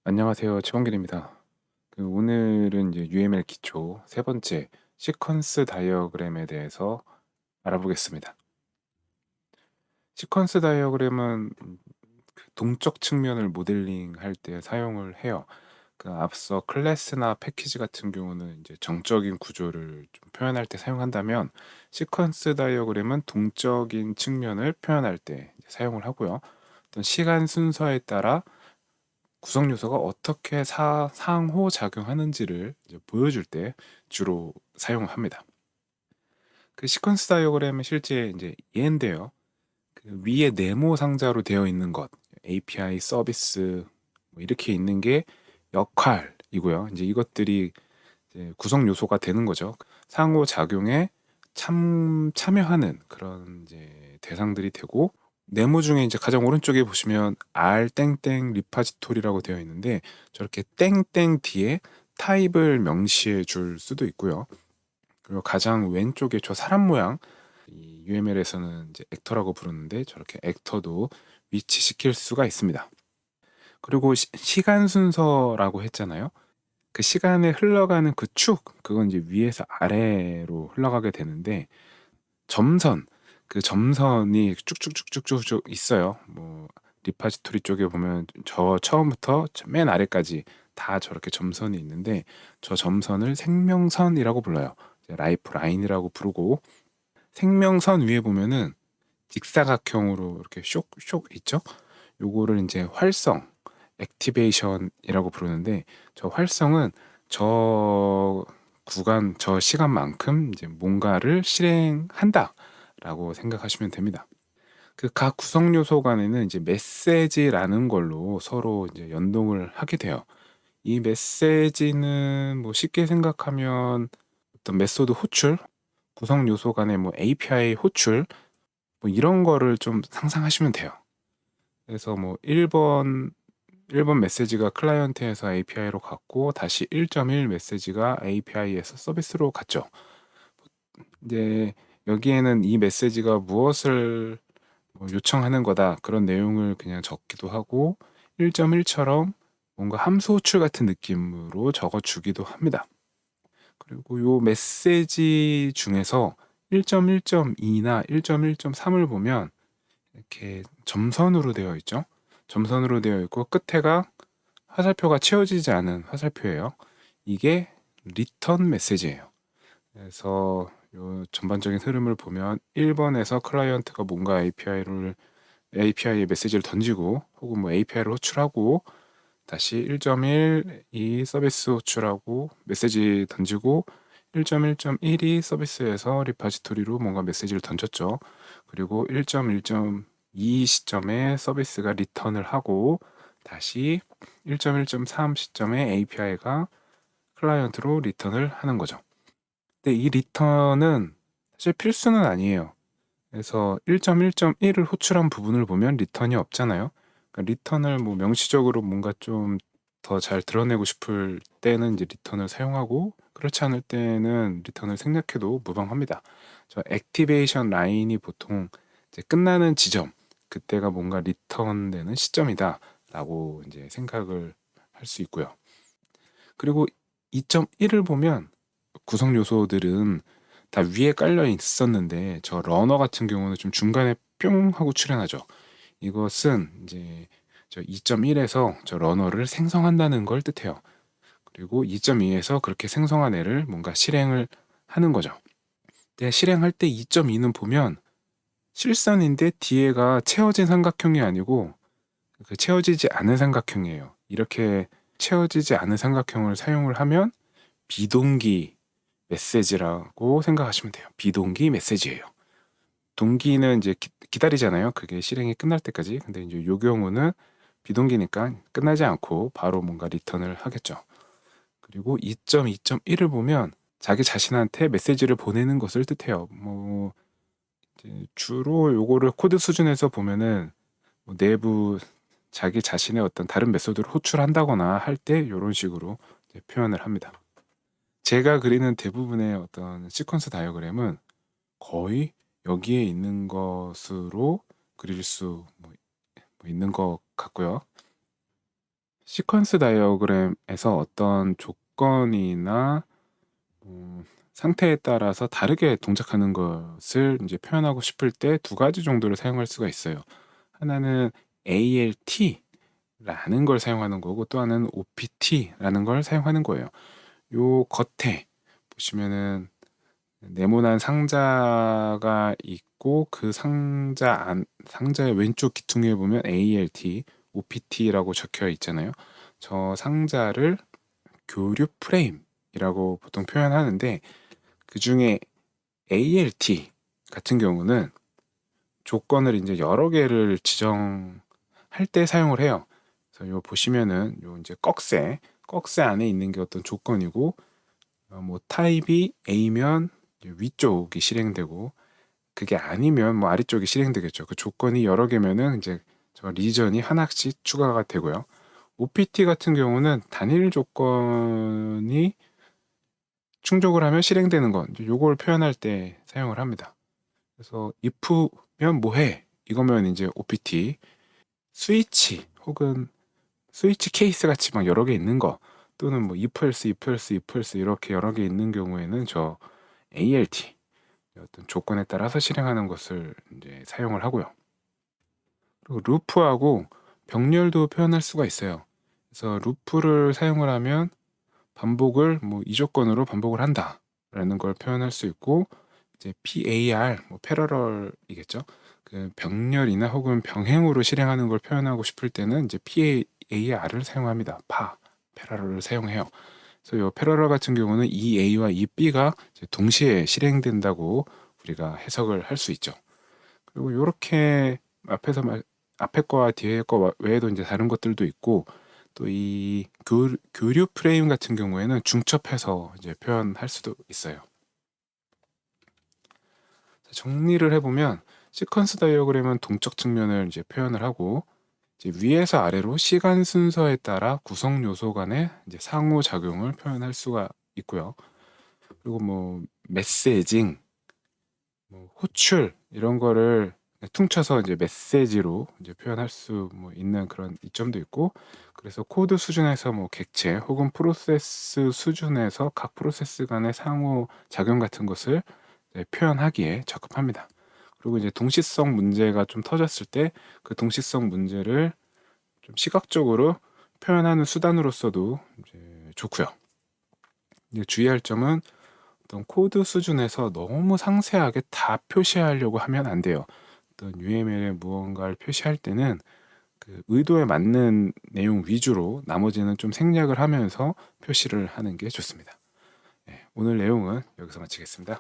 안녕하세요. 최원길입니다. 오늘은 이제 UML 기초 세 번째 시퀀스 다이어그램에 대해서 알아보겠습니다. 시퀀스 다이어그램은 동적 측면을 모델링할 때 사용을 해요. 앞서 클래스나 패키지 같은 경우는 이제 정적인 구조를 좀 표현할 때 사용한다면 시퀀스 다이어그램은 동적인 측면을 표현할 때 이제 사용을 하고요. 어떤 시간 순서에 따라 구성 요소가 어떻게 상호 작용하는지를 이제 보여줄 때 주로 사용을 합니다. 시퀀스 다이어그램은 실제 이제 얘인데요. 위에 네모 상자로 되어 있는 것, API 서비스 뭐 이렇게 있는 게 역할이고요. 이제 이것들이 이제 구성 요소가 되는 거죠. 상호 작용에 참여하는 그런 이제 대상들이 되고, 네모 중에 이제 가장 오른쪽에 보시면 R 땡땡 리파지토리라고 되어 있는데, 저렇게 땡땡 뒤에 타입을 명시해 줄 수도 있고요. 그리고 가장 왼쪽에 저 사람 모양, 이 UML에서는 이제 액터라고 부르는데, 저렇게 액터도 위치시킬 수가 있습니다. 그리고 시간 순서라고 했잖아요. 그 시간에 흘러가는 그 축, 그건 이제 위에서 아래로 흘러가게 되는데, 점선, 그 점선이 쭉쭉쭉쭉쭉 있어요. 뭐 리파지토리 쪽에 보면 저 처음부터 맨 아래까지 다 저렇게 점선이 있는데, 저 점선을 생명선이라고 불러요. 라이프 라인이라고 부르고, 생명선 위에 보면은 직사각형으로 이렇게 쇽쇽 있죠? 요거를 이제 활성, 액티베이션이라고 부르는데, 저 활성은 저 구간, 저 시간만큼 이제 뭔가를 실행한다라고 생각하시면 됩니다. 각 구성 요소 간에는 이제 메시지라는 걸로 서로 이제 연동을 하게 돼요. 이 메시지는 뭐 쉽게 생각하면 어떤 메소드 호출, 구성 요소 간의 뭐 API 호출, 뭐 이런 거를 좀 상상하시면 돼요. 그래서 뭐 1번 메시지가 클라이언트에서 API로 갔고, 다시 1.1 메시지가 API에서 서비스로 갔죠. 이제 여기에는 이 메시지가 무엇을 뭐 요청하는 거다, 그런 내용을 그냥 적기도 하고, 1.1처럼 뭔가 함수 호출 같은 느낌으로 적어주기도 합니다. 그리고 요 메시지 중에서 1.1.2나 1.1.3을 보면 이렇게 점선으로 되어 있죠. 점선으로 되어 있고 끝에가 화살표가 채워지지 않은 화살표예요. 이게 리턴 메시지예요. 그래서 요 전반적인 흐름을 보면 1번에서 클라이언트가 뭔가 API에 메시지를 던지고, 혹은 뭐 API를 호출하고, 다시 1.1 이 서비스 호출하고 메시지 던지고, 1.1.1이 서비스에서 리파지토리로 뭔가 메시지를 던졌죠. 그리고 1.1.2 시점에 서비스가 리턴을 하고, 다시 1.1.3 시점에 API가 클라이언트로 리턴을 하는 거죠. 근데 이 리턴은 사실 필수는 아니에요. 그래서 1.1.1을 호출한 부분을 보면 리턴이 없잖아요. 그러니까 리턴을 뭐 명시적으로 뭔가 좀 더 잘 드러내고 싶을 때는 이제 리턴을 사용하고, 그렇지 않을 때는 리턴을 생략해도 무방합니다. 저 액티베이션 라인이 보통 이제 끝나는 지점, 그때가 뭔가 리턴되는 시점이다라고 이제 생각을 할 수 있고요. 그리고 2.1을 보면 구성 요소들은 다 위에 깔려 있었는데, 저 러너 같은 경우는 좀 중간에 뿅 하고 출현하죠. 이것은 이제 저 2.1에서 저 러너를 생성한다는 걸 뜻해요. 그리고 2.2에서 그렇게 생성한 애를 뭔가 실행을 하는 거죠. 근데 실행할 때 2.2는 보면 실선인데 뒤에가 채워진 삼각형이 아니고 채워지지 않은 삼각형이에요. 이렇게 채워지지 않은 삼각형을 사용을 하면 비동기 메시지라고 생각하시면 돼요. 비동기 메시지예요. 동기는 이제 기다리잖아요. 그게 실행이 끝날 때까지. 근데 이제 요 경우는 비동기니까 끝나지 않고 바로 뭔가 리턴을 하겠죠. 그리고 2.2.1을 보면 자기 자신한테 메시지를 보내는 것을 뜻해요. 뭐 이제 주로 요거를 코드 수준에서 보면은 뭐 내부 자기 자신의 어떤 다른 메소드를 호출한다거나 할 때 이런 식으로 이제 표현을 합니다. 제가 그리는 대부분의 어떤 시퀀스 다이어그램은 거의 여기에 있는 것으로 그릴 수 있는 것 같고요. 시퀀스 다이어그램에서 어떤 조건이나 상태에 따라서 다르게 동작하는 것을 이제 표현하고 싶을 때 두 가지 정도를 사용할 수가 있어요. 하나는 ALT라는 걸 사용하는 거고 또 하나는 OPT라는 걸 사용하는 거예요. 요 겉에 보시면은 네모난 상자가 있고 그 상자의 왼쪽 귀퉁이에 보면 ALT, OPT라고 적혀 있잖아요. 저 상자를 교류 프레임이라고 보통 표현하는데 그 중에 ALT 같은 경우는 조건을 이제 여러 개를 지정할 때 사용을 해요. 그래서 요 보시면은 요 이제 꺽쇠 안에 있는 게 어떤 조건이고 뭐 타입이 A면 위쪽이 실행되고 그게 아니면 뭐 아래쪽이 실행되겠죠. 그 조건이 여러 개면은 이제 저 리전이 하나씩 추가가 되고요. OPT 같은 경우는 단일 조건이 충족을 하면 실행되는 건 요걸 표현할 때 사용을 합니다. 그래서 if면 뭐해? 이거면 이제 OPT, 스위치 혹은 스위치 케이스 같이 막 여러 개 있는 거 또는 뭐 if else, if else, if else 이렇게 여러 개 있는 경우에는 저 ALT 어떤 조건에 따라서 실행하는 것을 이제 사용을 하고요. 그리고 루프하고 병렬도 표현할 수가 있어요. 그래서 루프를 사용을 하면 반복을 뭐 이 조건으로 반복을 한다라는 걸 표현할 수 있고 이제 PAR 뭐 패러럴이겠죠. 그 병렬이나 혹은 병행으로 실행하는 걸 표현하고 싶을 때는 이제 PAR을 사용합니다. 패러럴을 사용해요. 그래서 이 패러럴 같은 경우는 이 A와 이 B가 동시에 실행된다고 우리가 해석을 할 수 있죠. 그리고 이렇게 앞에 거와 뒤에 거 외에도 이제 다른 것들도 있고 또 이 교류 프레임 같은 경우에는 중첩해서 이제 표현할 수도 있어요. 정리를 해보면 시퀀스 다이어그램은 동적 측면을 이제 표현을 하고 이제 위에서 아래로 시간 순서에 따라 구성 요소 간의 이제 상호 작용을 표현할 수가 있고요. 그리고 뭐 메시징, 뭐 호출 이런 거를 퉁쳐서 이제 메시지로 이제 표현할 수 뭐 있는 그런 이점도 있고 그래서 코드 수준에서 뭐 객체 혹은 프로세스 수준에서 각 프로세스 간의 상호 작용 같은 것을 표현하기에 적합합니다. 그리고 이제 동시성 문제가 좀 터졌을 때 그 동시성 문제를 좀 시각적으로 표현하는 수단으로서도 이제 좋고요. 이제 주의할 점은 어떤 코드 수준에서 너무 상세하게 다 표시하려고 하면 안 돼요. 어떤 UML에 무언가를 표시할 때는 그 의도에 맞는 내용 위주로 나머지는 좀 생략을 하면서 표시를 하는 게 좋습니다. 네, 오늘 내용은 여기서 마치겠습니다.